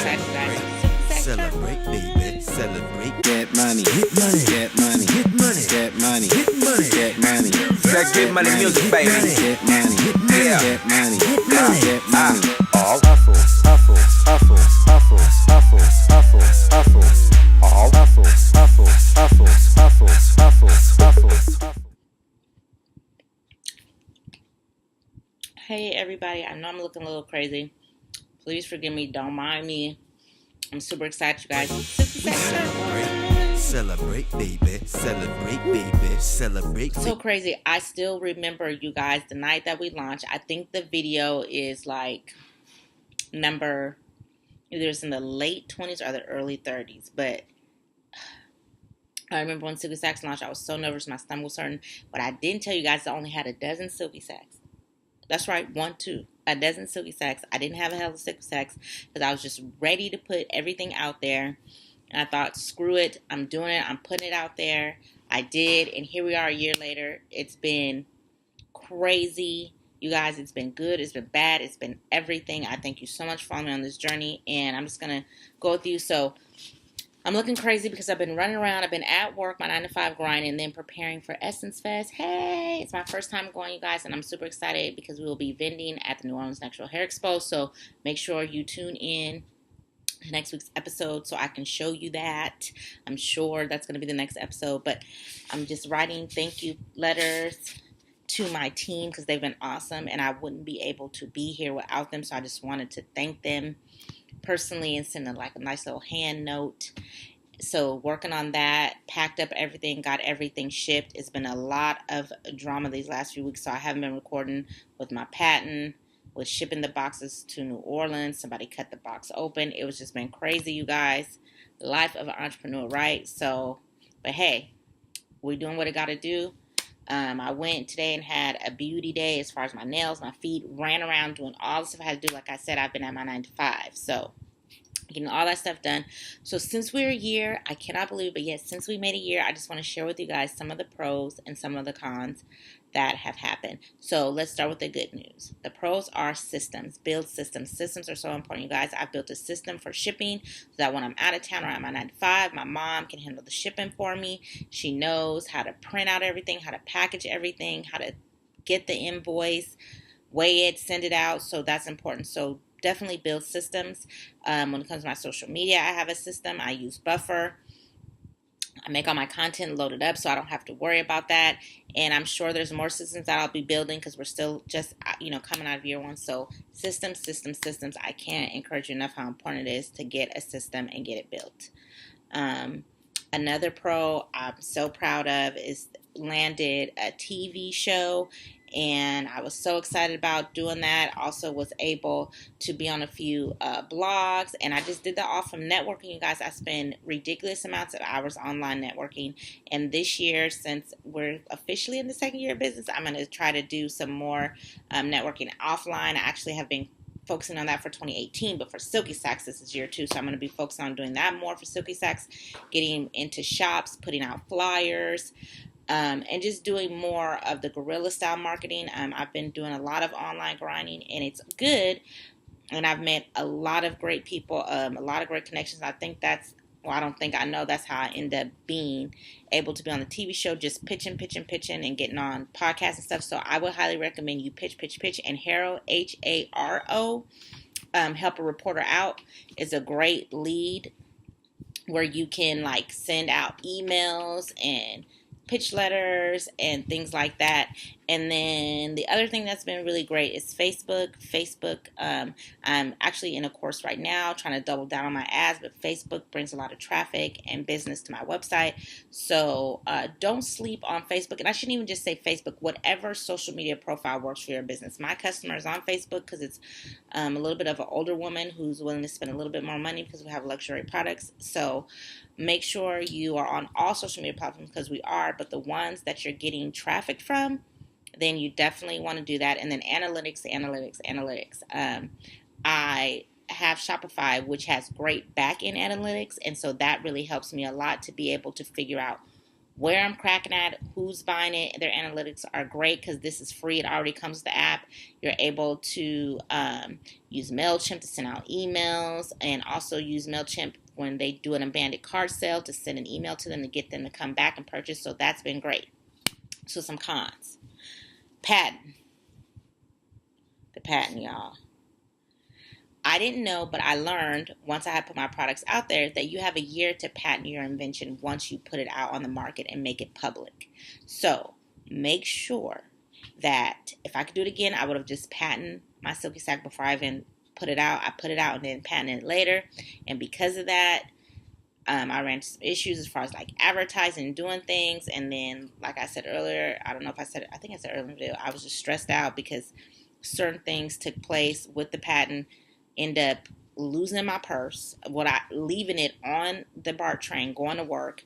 excited, guys. Celebrate, baby, celebrate. Get money, Get money, get money, get money, get money, get money, get money. That get money music, baby. Get money, Yeah. get money, get money. get money. All Hustle, hustle, hustle, hustle, hustle, hustle, hustle. All hustle, hustle, hustle, hustle, hustle, hustle, hustle. Hey, everybody. I know I'm looking a little crazy. Please forgive me. Don't mind me. I'm super excited, you guys. Celebrate, baby, celebrate, baby, celebrate. So crazy. I still remember, you guys, the night that we launched. I think the video is like either it's in the late 20s or the early 30s. But I remember when Silky Sacks launched, I was so nervous. My stomach was hurting. But I didn't tell you guys I only had a dozen Silky Sacks. That's right, a dozen Silky Sacks. I didn't have a hell of Silky Sacks because I was just ready to put everything out there. And I thought, screw it, I'm doing it. I'm putting it out there. I did, and here we are a year later. It's been crazy. You guys, it's been good. It's been bad. It's been everything. I thank you so much for following me on this journey, and I'm just going to go with you. So I'm looking crazy because I've been running around. I've been at work, my 9-to-5 grind, and then preparing for Essence Fest. Hey, it's my first time going, you guys, and I'm super excited because we will be vending at the New Orleans Natural Hair Expo. So make sure you tune in to next week's episode so I can show you that. I'm sure that's going to be the next episode, but I'm just writing thank you letters to my team because they've been awesome, and I wouldn't be able to be here without them. So I just wanted to thank them personally and send a nice little hand note. So working on that, packed up everything, got everything shipped. It's been a lot of drama these last few weeks, so I haven't been recording with my patent, with shipping the boxes to New Orleans. Somebody cut the box open. It was just been crazy, you guys. Life of an entrepreneur, right? So, but hey, we're doing what I got to do. I went today and had a beauty day as far as my nails, my feet, ran around doing all the stuff I had to do. Like I said, I've been at my 9-to-5. So getting all that stuff done. So since we're a year, I cannot believe it, but yes, since we made a year, I just want to share with you guys some of the pros and some of the cons that have happened. So let's start with the good news. The pros are systems. Build systems. Systems are so important, you guys. I've built a system for shipping so that when I'm out of town or at my 9-to-5, my mom can handle the shipping for me. She knows how to print out everything, how to package everything, how to get the invoice, weigh it, send it out. So that's important. So definitely build systems. When it comes to my social media, I have a system. I use Buffer. I make all my content loaded up so I don't have to worry about that. And I'm sure there's more systems that I'll be building because we're still just, coming out of year one. So systems. I can't encourage you enough how important it is to get a system and get it built. Another pro I'm so proud of is landed a TV show. And I was so excited about doing that. Also was able to be on a few blogs. And I just did that all from networking, you guys. I spend ridiculous amounts of hours online networking. And this year, since we're officially in the second year of business, I'm going to try to do some more networking offline. I actually have been focusing on that for 2018, but for Silky Sacks, this is year 2, so I'm going to be focusing on doing that more for Silky Sacks, getting into shops, putting out flyers, and just doing more of the guerrilla style marketing. I've been doing a lot of online grinding, and it's good, and I've met a lot of great people, a lot of great connections. I know that's how I end up being able to be on the TV show, just pitching, and getting on podcasts and stuff. So I would highly recommend you pitch. And Haro, Haro, help a reporter out, is a great lead where you can send out emails and pitch letters and things like that. And then the other thing that's been really great is Facebook. I'm actually in a course right now trying to double down on my ads, but Facebook brings a lot of traffic and business to my website. So don't sleep on Facebook. And I shouldn't even just say Facebook, whatever social media profile works for your business. My customer is on Facebook because it's a little bit of an older woman who's willing to spend a little bit more money because we have luxury products. So make sure you are on all social media platforms because we are, but the ones that you're getting traffic from, then you definitely want to do that. And then analytics. I have Shopify, which has great back-end analytics, and so that really helps me a lot to be able to figure out where I'm cracking at, who's buying it. Their analytics are great because this is free. It already comes with the app. You're able to use MailChimp to send out emails, and also use MailChimp when they do an abandoned cart sale to send an email to them to get them to come back and purchase. So that's been great. So some cons. Patent. The patent, y'all. I didn't know, but I learned once I had put my products out there that you have a year to patent your invention once you put it out on the market and make it public. So make sure that if I could do it again, I would have just patented my silky sack before I even put it out. I put it out and then patented it later. And because of that, I ran into some issues as far as like advertising and doing things. And then, like I said earlier, I don't know if I said it, I think I said earlier in the video, I was just stressed out because certain things took place with the patent. End up losing my purse, leaving it on the BART train, going to work.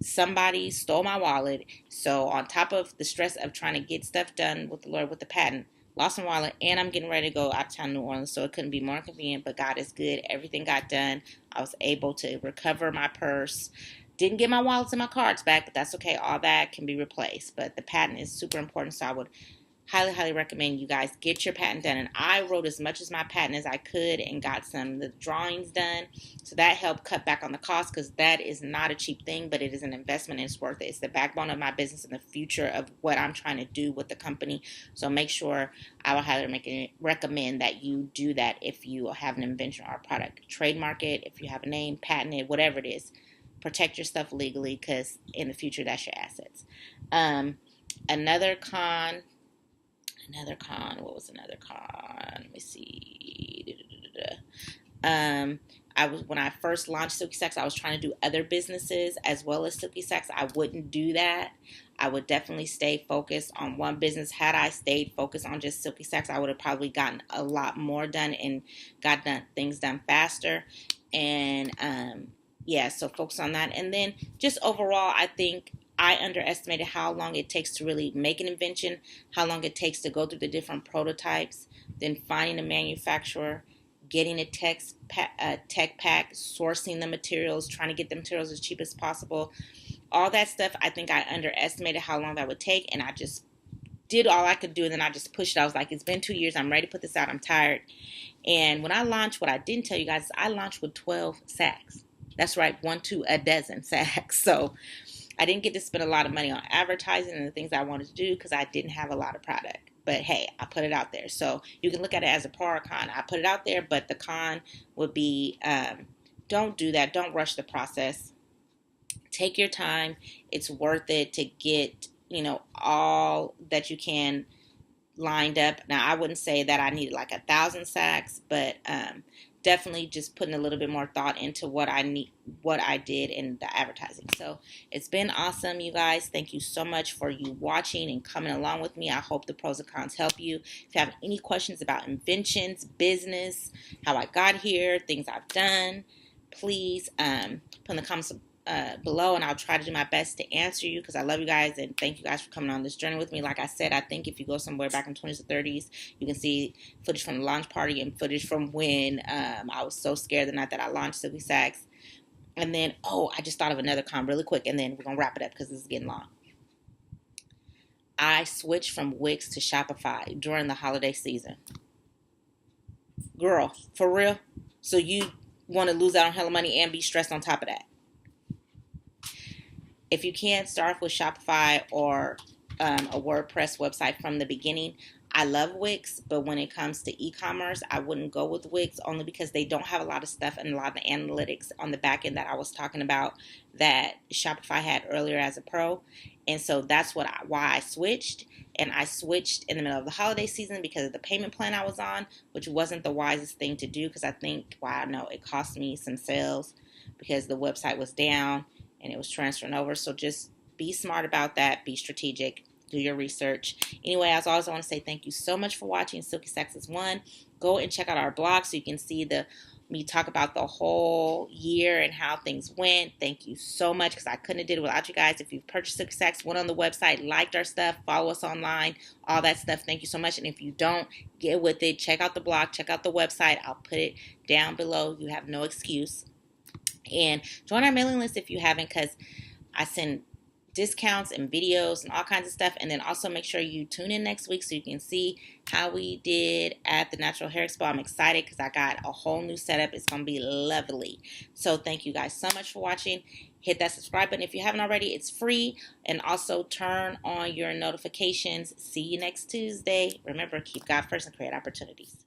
Somebody stole my wallet. So on top of the stress of trying to get stuff done with the Lord with the patent, lost my wallet, and I'm getting ready to go out of town, New Orleans, so it couldn't be more convenient, but God is good. Everything got done. I was able to recover my purse. Didn't get my wallets and my cards back, but that's okay. All that can be replaced. But the patent is super important, so I would highly recommend you guys get your patent done. And I wrote as much as my patent as I could and got some of the drawings done. So that helped cut back on the cost, because that is not a cheap thing, but it is an investment and it's worth it. It's the backbone of my business and the future of what I'm trying to do with the company. So make sure, I would highly recommend that you do that if you have an invention or a product. Trademark it, if you have a name, patent it, whatever it is. Protect your stuff legally, because in the future, that's your assets. Another con. What was another con? Let me see. When I first launched Silky Sex, I was trying to do other businesses as well as Silky Sex. I wouldn't do that. I would definitely stay focused on one business. Had I stayed focused on just Silky Sex, I would have probably gotten a lot more done and things done faster. And so focus on that. And then just overall, I think I underestimated how long it takes to really make an invention, how long it takes to go through the different prototypes, then finding a manufacturer, getting a tech pack, sourcing the materials, trying to get the materials as cheap as possible. All that stuff, I think I underestimated how long that would take, and I just did all I could do, and then I just pushed it. I was like, it's been 2 years. I'm ready to put this out. I'm tired. And when I launched, what I didn't tell you guys is I launched with 12 sacks. That's right, 1 to a dozen sacks. So I didn't get to spend a lot of money on advertising and the things I wanted to do because I didn't have a lot of product. But hey, I put it out there. So you can look at it as a pro or con. I put it out there, but the con would be don't do that. Don't rush the process. Take your time. It's worth it to get, all that you can lined up. Now, I wouldn't say that I needed like 1,000 sacks, but definitely just putting a little bit more thought into what I did in the advertising. So it's been awesome, you guys. Thank you so much for you watching and coming along with me. I hope the pros and cons help you. If you have any questions about inventions, business, how I got here, things I've done, please put in the comments below, and I'll try to do my best to answer you, because I love you guys and thank you guys for coming on this journey with me. Like I said, I think if you go somewhere back in the 20s or 30s, you can see footage from the launch party and footage from when I was so scared the night that I launched Silky Sax. And then, I just thought of another con really quick, and then we're going to wrap it up because this is getting long. I switched from Wix to Shopify during the holiday season. Girl, for real? So you want to lose out on hella money and be stressed on top of that? If you can't start off with Shopify or a WordPress website from the beginning, I love Wix, but when it comes to e-commerce, I wouldn't go with Wix, only because they don't have a lot of stuff and a lot of the analytics on the back end that I was talking about that Shopify had earlier as a pro. And so that's why I switched. And I switched in the middle of the holiday season because of the payment plan I was on, which wasn't the wisest thing to do, because I think, it cost me some sales because the website was down and it was transferring over. So just be smart about that. Be strategic. Do your research. Anyway, as always, I want to say thank you so much for watching Silky Sex is One. Go and check out our blog so you can see me talk about the whole year and how things went. Thank you so much, because I couldn't have did it without you guys. If you've purchased Silky Sex, went on the website, liked our stuff, follow us online, all that stuff, thank you so much. And if you don't, get with it. Check out the blog. Check out the website. I'll put it down below. You have no excuse. And join our mailing list if you haven't, because I send discounts and videos and all kinds of stuff. And then also make sure you tune in next week so you can see how we did at the Natural Hair Expo. I'm excited because I got a whole new setup. It's going to be lovely. So thank you guys so much for watching. Hit that subscribe button if you haven't already. It's free. And also turn on your notifications. See you next Tuesday. Remember, keep God first and create opportunities.